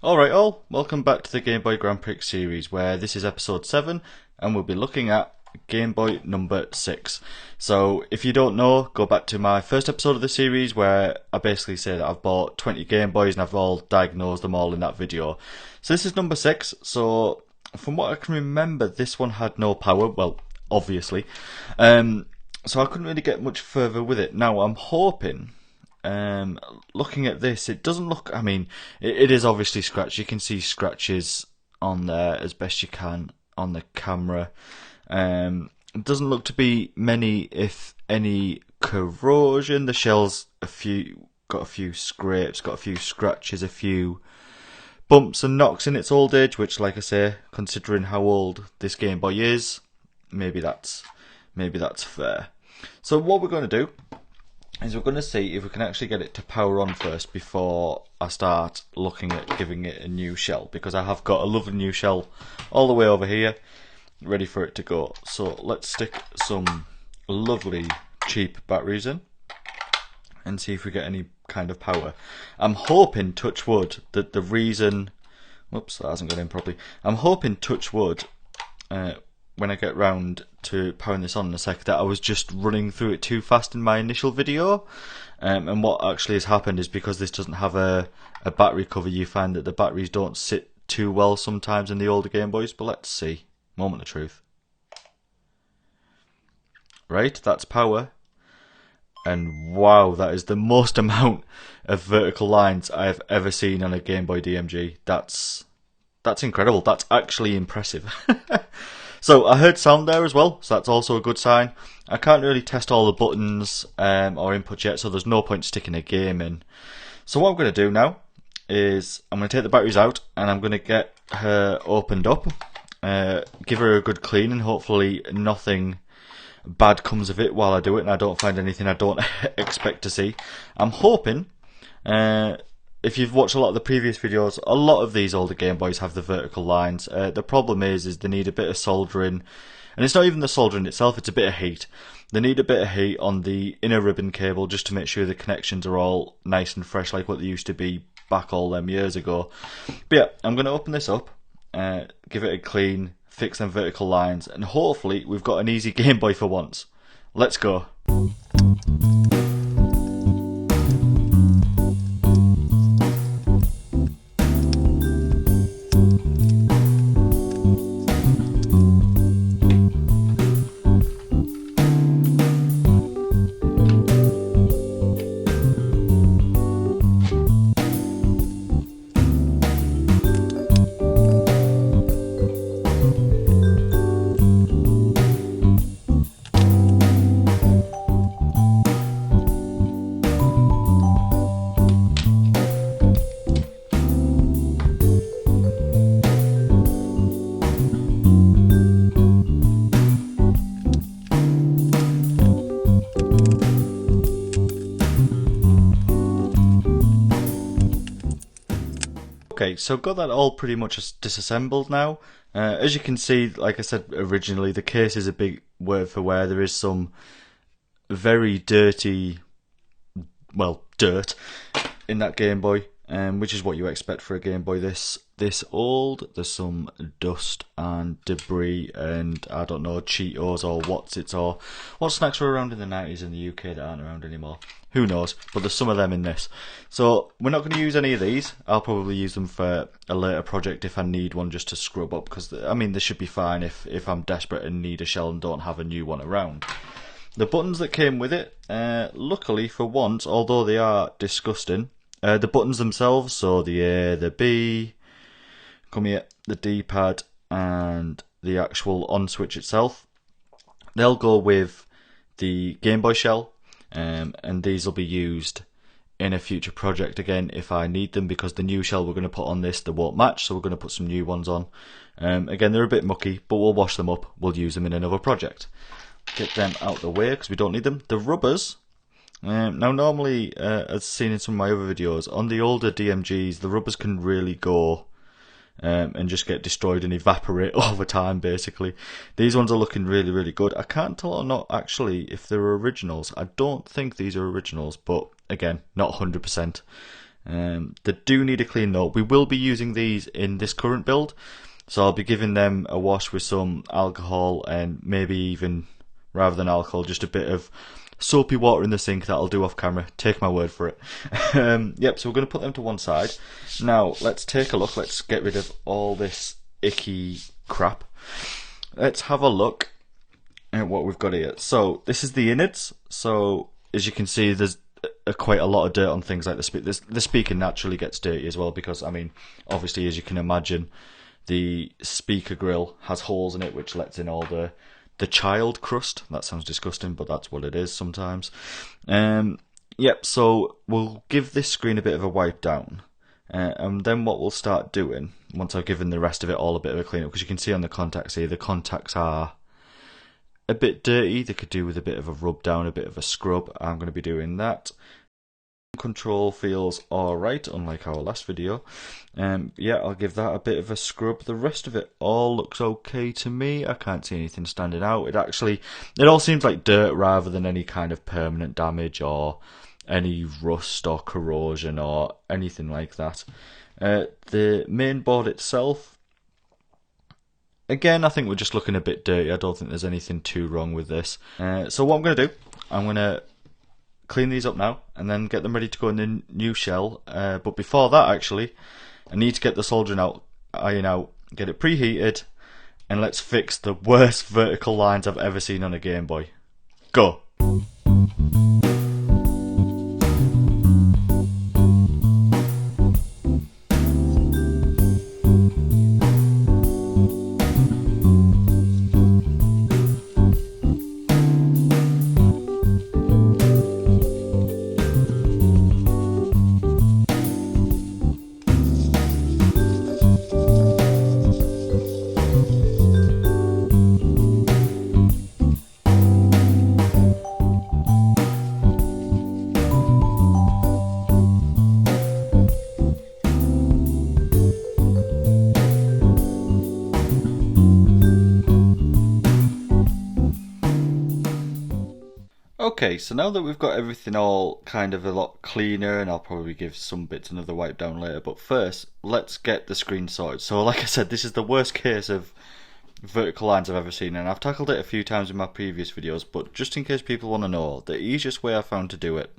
Alright all, welcome back to the Game Boy Grand Prix series, where this is episode 7 and we'll be looking at Game Boy number 6. So if you don't know, go back to my first episode of the series where I basically say that I've bought 20 Game Boys and I've all diagnosed them all in that video. So this is number 6, so from what I can remember this one had no power, well obviously, so I couldn't really get much further with it. Now I'm hoping, looking at this, it doesn't look, I mean, it is obviously scratched. You can see scratches on there as best you can on the camera. It doesn't look to be many, if any, corrosion. The shell's got a few scrapes, got a few scratches, a few bumps and knocks in its old age, which, like I say, considering how old this Game Boy is, maybe that's fair. So what we're going to do is we're going to see if we can actually get it to power on first before I start looking at giving it a new shell, because I have got a lovely new shell all the way over here ready for it to go. So let's stick some lovely cheap batteries in and see if we get any kind of power. I'm hoping, touch wood, that the reason, whoops, that hasn't gone in properly. I'm hoping, touch wood, when I get round to powering this on in a sec, that I was just running through it too fast in my initial video, and what actually has happened is, because this doesn't have a battery cover, you find that the batteries don't sit too well sometimes in the older Game Boys. But let's see, moment of truth. Right, that's power, and wow, that is the most amount of vertical lines I have ever seen on a Game Boy DMG. That's incredible. That's actually impressive. So I heard sound there as well, so that's also a good sign. I can't really test all the buttons or inputs yet, so there's no point sticking a game in. So what I'm going to do now is I'm going to take the batteries out and I'm going to get her opened up, give her a good clean, and hopefully nothing bad comes of it while I do it and I don't find anything I don't expect to see. I'm hoping, if you've watched a lot of the previous videos, a lot of these older Game Boys have the vertical lines. The problem is they need a bit of soldering, and it's not even the soldering itself, it's a bit of heat. They need a bit of heat on the inner ribbon cable just to make sure the connections are all nice and fresh like what they used to be back all them years ago. But yeah, I'm going to open this up, give it a clean, fix them vertical lines, and hopefully we've got an easy Game Boy for once. Let's go. Okay, so got that all pretty much disassembled now. As you can see, like I said originally, the case is a big word for wear. There is some very dirty, well, dirt in that Game Boy, which is what you expect for a Game Boy this old. There's some dust and debris and, I don't know, Cheetos or what snacks were around in the 90s in the UK that aren't around anymore. Who knows, but there's some of them in this. So we're not going to use any of these. I'll probably use them for a later project if I need one just to scrub up, because I mean they should be fine if I'm desperate and need a shell and don't have a new one around. The buttons that came with it, luckily for once, although they are disgusting, the buttons themselves, so the A, the B, come here, the D-pad and the actual on switch itself, they'll go with the Game Boy shell. And these will be used in a future project again if I need them, because the new shell we're going to put on this, they won't match, so we're going to put some new ones on. Again, they're a bit mucky, but we'll wash them up, we'll use them in another project. Get them out the way because we don't need them. The rubbers, now normally, as seen in some of my other videos, on the older DMGs the rubbers can really go and just get destroyed and evaporate over time basically. These ones are looking really, really good. I can't tell or not actually if they're originals. I don't think these are originals, but again, not 100%. They do need a clean though. We will be using these in this current build, so I'll be giving them a wash with some alcohol and maybe even, rather than alcohol, just a bit of soapy water in the sink. That'll do off camera, take my word for it. Yep, so we're going to put them to one side. Now let's take a look, let's get rid of all this icky crap. Let's have a look at what we've got here. So this is the innards. So as you can see, there's quite a lot of dirt on things like the speaker naturally gets dirty as well, because I mean, obviously, as you can imagine, the speaker grill has holes in it which lets in all the child crust. That sounds disgusting, but that's what it is sometimes. Yep, so we'll give this screen a bit of a wipe down, and then what we'll start doing, once I've given the rest of it all a bit of a clean up, because you can see on the contacts here, the contacts are a bit dirty. They could do with a bit of a rub down, a bit of a scrub. I'm going to be doing that. Control feels alright, unlike our last video. Yeah, I'll give that a bit of a scrub. The rest of it all looks okay to me. I can't see anything standing out. It all seems like dirt rather than any kind of permanent damage or any rust or corrosion or anything like that. The main board itself, again, I think we're just looking a bit dirty. I don't think there's anything too wrong with this. So what I'm going to do, I'm going to clean these up now and then get them ready to go in the new shell. But before that, actually, I need to get the soldering iron out, get it preheated, and let's fix the worst vertical lines I've ever seen on a Game Boy. Go! Okay, so now that we've got everything all kind of a lot cleaner, and I'll probably give some bits another wipe down later, but first, let's get the screen sorted. So like I said, this is the worst case of vertical lines I've ever seen, and I've tackled it a few times in my previous videos, but just in case people want to know, the easiest way I found to do it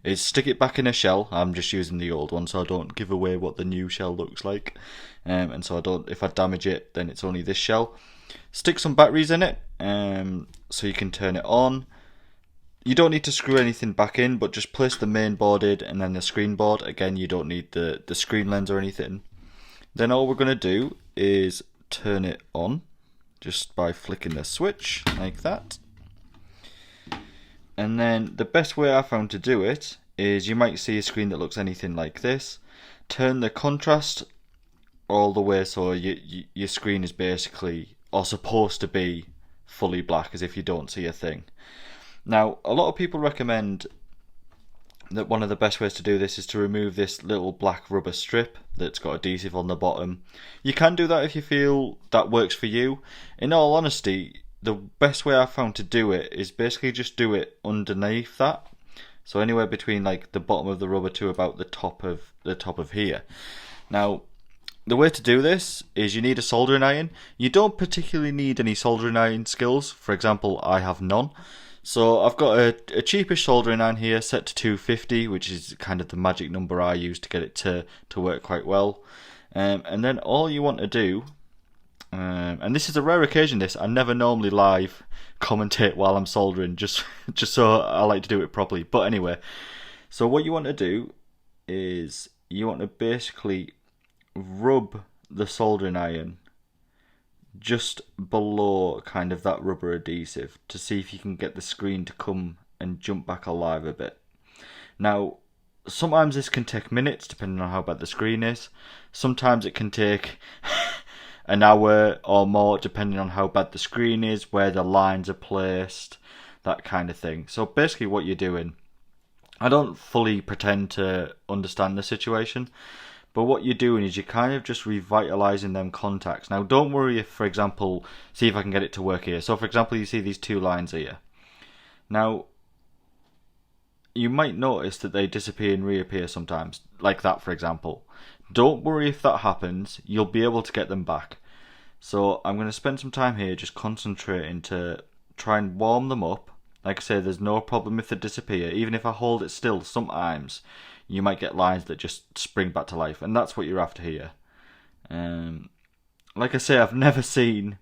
is stick it back in a shell. I'm just using the old one so I don't give away what the new shell looks like, and so if I damage it, then it's only this shell. Stick some batteries in it, so you can turn it on. You don't need to screw anything back in, but just place the main board in and then the screen board. Again, you don't need the screen lens or anything. Then all we're going to do is turn it on just by flicking the switch like that. And then the best way I found to do it is, you might see a screen that looks anything like this. Turn the contrast all the way so your screen is basically, or supposed to be, fully black, as if you don't see a thing. Now, a lot of people recommend that one of the best ways to do this is to remove this little black rubber strip that's got adhesive on the bottom. You can do that if you feel that works for you. In all honesty, the best way I found to do it is basically just do it underneath that. So anywhere between like the bottom of the rubber to about the top of here. Now, the way to do this is you need a soldering iron. You don't particularly need any soldering iron skills. For example, I have none. So I've got a cheapish soldering iron here set to 250, which is kind of the magic number I use to get it to work quite well. And then all you want to do, and this is a rare occasion, I never normally live commentate while I'm soldering, just so I like to do it properly. But anyway, so what you want to do is you want to basically rub the soldering iron just below kind of that rubber adhesive to see if you can get the screen to come and jump back alive a bit. Now, sometimes this can take minutes depending on how bad the screen is. Sometimes it can take an hour or more depending on how bad the screen is, where the lines are placed, that kind of thing. So basically what you're doing, I don't fully pretend to understand the situation, but what you're doing is you're kind of just revitalizing them contacts. Now, don't worry if, for example, see if I can get it to work here. So, for example, you see these two lines here. Now, you might notice that they disappear and reappear sometimes, like that for example. Don't worry if that happens, you'll be able to get them back. So I'm going to spend some time here just concentrating to try and warm them up. Like I say, there's no problem if they disappear. Even if I hold it still, sometimes you might get lines that just spring back to life, and that's what you're after here. Like I say, I've never seen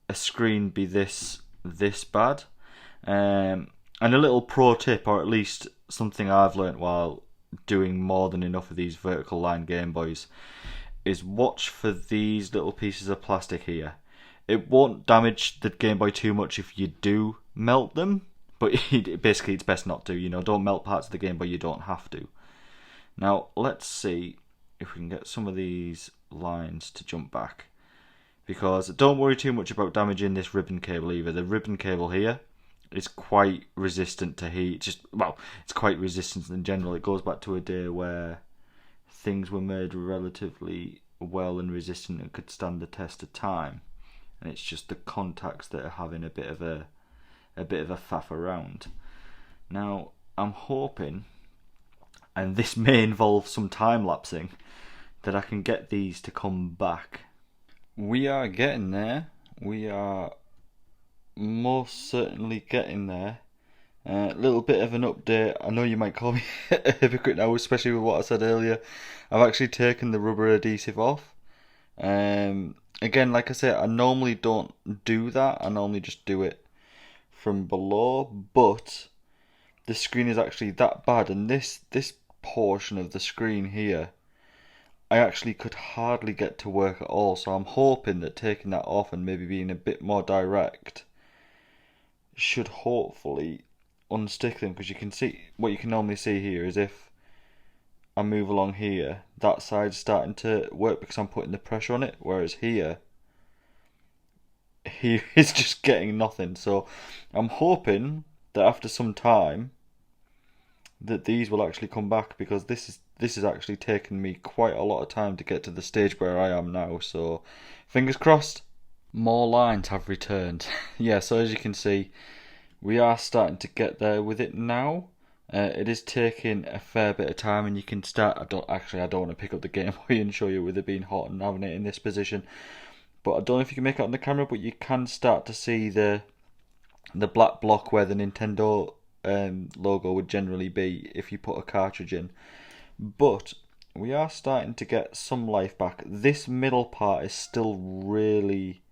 a screen be this bad. And a little pro tip, or at least something I've learnt while doing more than enough of these vertical line Game Boys, is watch for these little pieces of plastic here. It won't damage the Game Boy too much if you do melt them, but basically it's best not to. You know, don't melt parts of the Game Boy you don't have to. Now let's see if we can get some of these lines to jump back, because don't worry too much about damaging this ribbon cable either. The ribbon cable here is quite resistant to heat. It's quite resistant in general. It goes back to a day where things were made relatively well and resistant and could stand the test of time, and it's just the contacts that are having a bit of a faff around. Now I'm hoping, and this may involve some time lapsing, that I can get these to come back. We are getting there. We are most certainly getting there. A little bit of an update. I know you might call me a hypocrite now, especially with what I said earlier. I've actually taken the rubber adhesive off. Again, like I said, I normally don't do that. I normally just do it from below, but the screen is actually that bad, and this portion of the screen here, I actually could hardly get to work at all. So I'm hoping that taking that off and maybe being a bit more direct should hopefully unstick them, because you can see what you can normally see here is if I move along here, that side's starting to work because I'm putting the pressure on it, whereas here is just getting nothing. So I'm hoping that after some time that these will actually come back, because this is actually taking me quite a lot of time to get to the stage where I am now. So fingers crossed. More lines have returned. Yeah, so as you can see, we are starting to get there with it now. It is taking a fair bit of time, and you can start. I don't want to pick up the Game Boy and show you with it being hot and having it in this position. But I don't know if you can make it on the camera, but you can start to see the black block where the Nintendo logo would generally be if you put a cartridge in. But we are starting to get some life back. This middle part is still really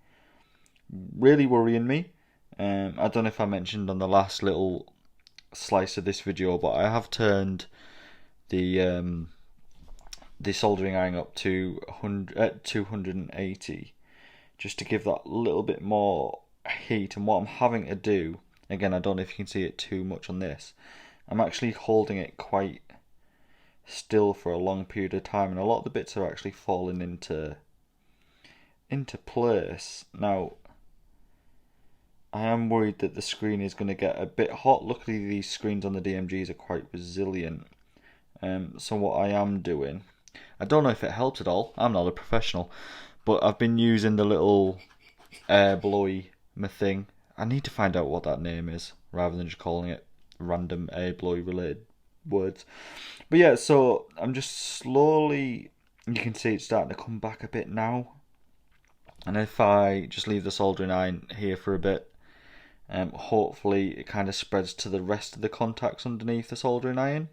worrying me. I don't know if I mentioned on the last little slice of this video, but I have turned the soldering iron up to 280 just to give that little bit more heat. And what I'm having to do, again, I don't know if you can see it too much on this, I'm actually holding it quite still for a long period of time, and a lot of the bits are actually falling into place. Now I am worried that the screen is going to get a bit hot. Luckily these screens on the DMGs are quite resilient. So what I am doing, I don't know if it helps at all, I'm not a professional, but I've been using the little air blowy thing. I need to find out what that name is, rather than just calling it random air blowy related words. But yeah, so I'm just slowly, you can see it's starting to come back a bit now. And if I just leave the soldering iron here for a bit, hopefully it kind of spreads to the rest of the contacts underneath the soldering iron.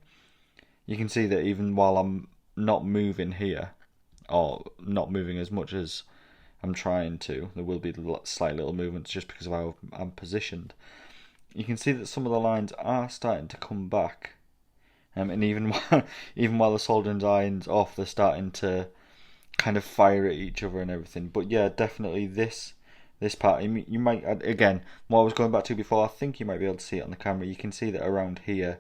You can see that even while I'm not moving here, or not moving as much as I'm trying to, there will be slight little movements just because of how I'm positioned. You can see that some of the lines are starting to come back, and even while the soldering iron's off, they're starting to kind of fire at each other and everything. But yeah, definitely this part, you might, again, what I was going back to before, I think you might be able to see it on the camera. You can see that around here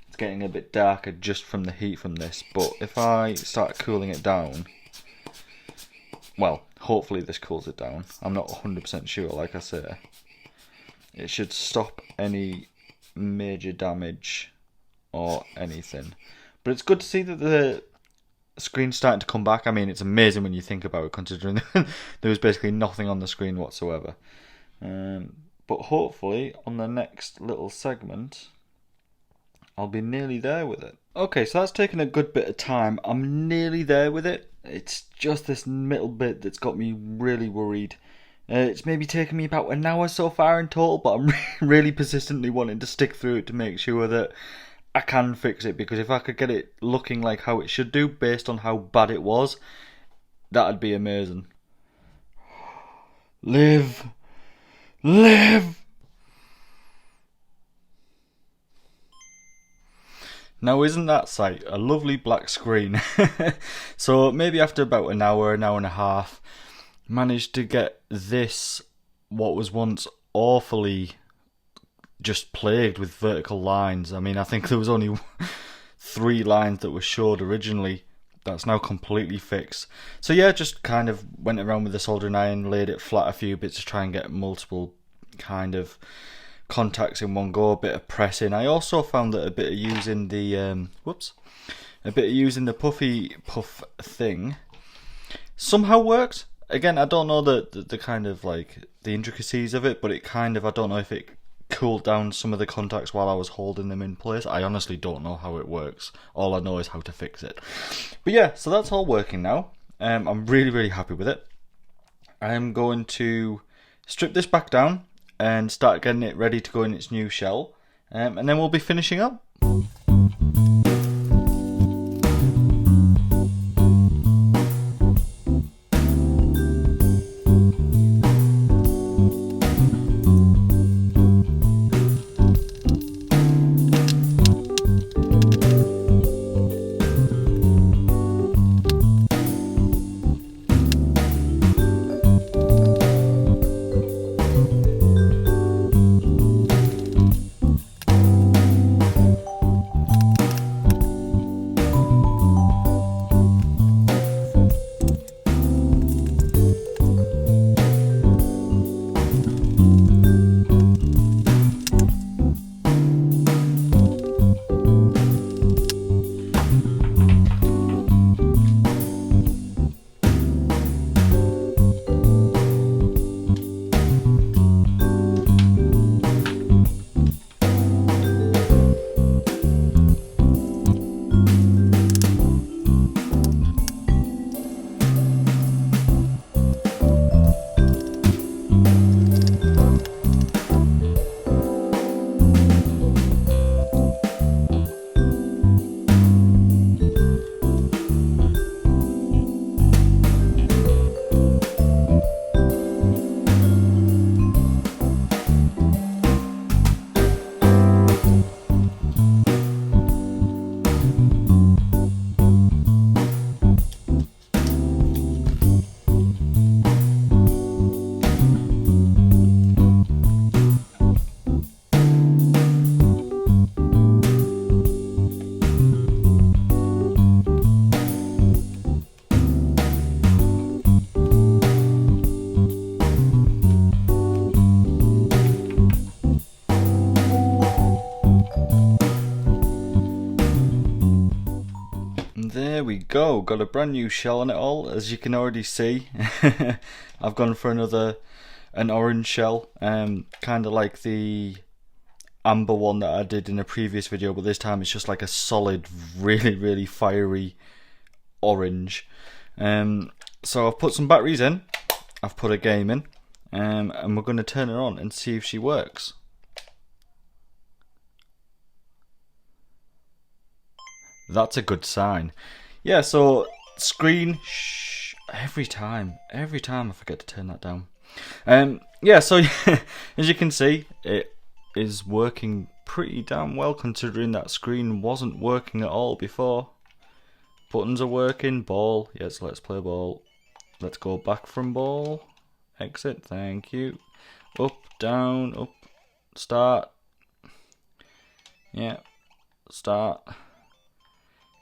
it's getting a bit darker just from the heat from this. But if I start cooling it down, well, hopefully this cools it down. I'm not 100% sure, like I say. It should stop any major damage or anything. But it's good to see that the screen's starting to come back. I mean, it's amazing when you think about it, considering there was basically nothing on the screen whatsoever. But hopefully on the next little segment I'll be nearly there with it. Okay, so that's taken a good bit of time. I'm nearly there with it. It's just this little bit that's got me really worried. It's maybe taken me about an hour so far in total, but I'm really persistently wanting to stick through it to make sure that I can fix it, because if I could get it looking like how it should do based on how bad it was, that'd be amazing. Live! Live! Now isn't that sight a lovely black screen? So maybe after about an hour and a half, managed to get this, what was once awfully just plagued with vertical lines. I mean, I think there was only 3 lines that were showed originally. That's now completely fixed. So yeah, just kind of went around with the soldering iron, laid it flat a few bits to try and get multiple kind of contacts in one go, a bit of pressing. I also found that a bit of using the puffy puff thing somehow worked. Again, I don't know the kind of like the intricacies of it, but it kind of, I don't know if it cooled down some of the contacts while I was holding them in place. I honestly don't know how it works. All I know is how to fix it. But yeah, so that's all working now. I'm really happy with it. I'm going to strip this back down and start getting it ready to go in its new shell, and then we'll be finishing up. There we go, got a brand new shell on it all, as you can already see. I've gone for an orange shell, kind of like the amber one that I did in a previous video, but this time it's just like a solid, really fiery orange. So I've put some batteries in, I've put a game in, and we're going to turn her on and see if she works. That's a good sign. Yeah, so screen, shh, every time I forget to turn that down. Yeah, so as you can see, it is working pretty damn well considering that screen wasn't working at all before. Buttons are working, ball, yes, let's play ball. Let's go back from ball, exit, thank you. Up, down, up, start. Yeah, start.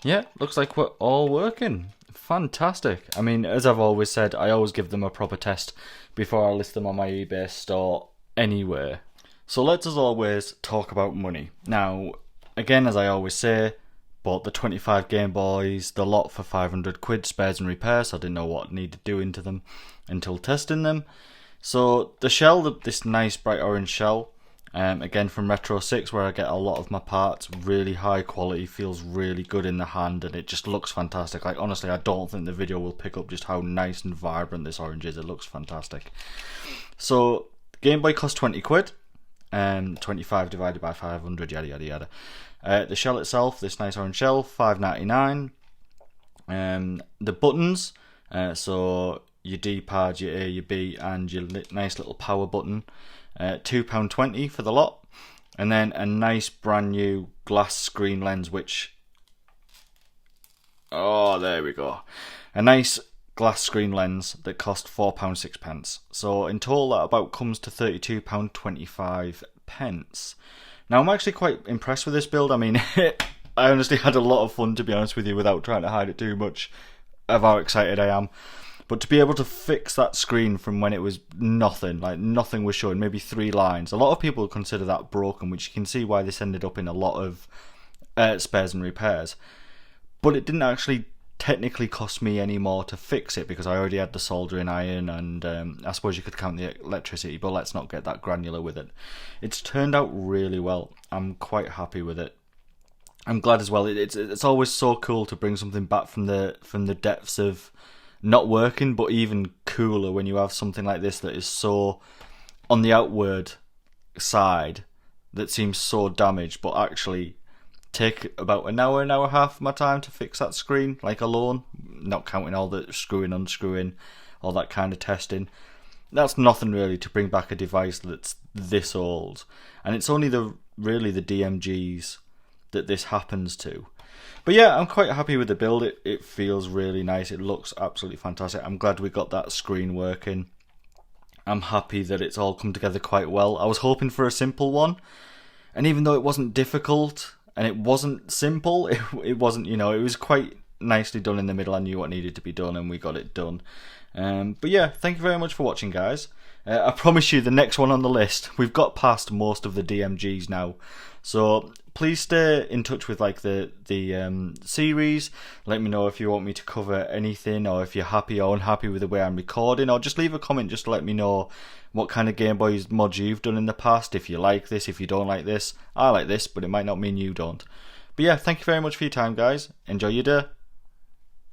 Yeah, looks like we're all working. Fantastic. I mean, as I've always said, I always give them a proper test before I list them on my eBay store anywhere. So let's, as always, talk about money. Now, again, as I always say, bought the 25 Game Boys, the lot for 500 quid, spares and repairs, so I didn't know what needed doing to them until testing them. So the shell, this nice bright orange shell, Again from Retro 6, where I get a lot of my parts. Really high quality, feels really good in the hand, and it just looks fantastic. Like, honestly, I don't think the video will pick up just how nice and vibrant this orange is. It looks fantastic. So Game Boy cost 20 quid, 25 divided by 500, yada yada yada. The shell itself, this nice orange shell, £5.99. The buttons, so your D-pad, your A, your B, and your nice little power button, £2.20 for the lot. And then a nice brand new glass screen lens, which, oh, there we go, a nice glass screen lens that cost £4.06. So in total that about comes to £32.25. Now I'm actually quite impressed with this build. I mean, I honestly had a lot of fun, to be honest with you, without trying to hide it too much of how excited I am. But to be able to fix that screen from when it was nothing, like nothing was showing, maybe 3 lines. A lot of people consider that broken, which you can see why this ended up in a lot of spares and repairs. But it didn't actually technically cost me any more to fix it, because I already had the soldering iron, and I suppose you could count the electricity, but let's not get that granular with it. It's turned out really well. I'm quite happy with it. I'm glad as well. It's always so cool to bring something back from the depths of not working, but even cooler when you have something like this that is so on the outward side, that seems so damaged, but actually take about an hour and a half of my time to fix that screen, like alone, not counting all the screwing, unscrewing, all that kind of testing. That's nothing really to bring back a device that's this old, and it's only really the DMGs that this happens to. But yeah, I'm quite happy with the build. It feels really nice. It looks absolutely fantastic. I'm glad we got that screen working. I'm happy that it's all come together quite well. I was hoping for a simple one, and even though it wasn't difficult and it wasn't simple, it wasn't, you know, it was quite nicely done in the middle. I knew what needed to be done and we got it done. But yeah, thank you very much for watching, guys. I promise you the next one on the list, we've got past most of the DMGs now, so please stay in touch with like the series. Let me know if you want me to cover anything, or if you're happy or unhappy with the way I'm recording, or just leave a comment just to let me know what kind of Game Boy mods you've done in the past, if you like this, if you don't like this. I like this, but it might not mean you don't. But yeah, thank you very much for your time, guys. Enjoy your day.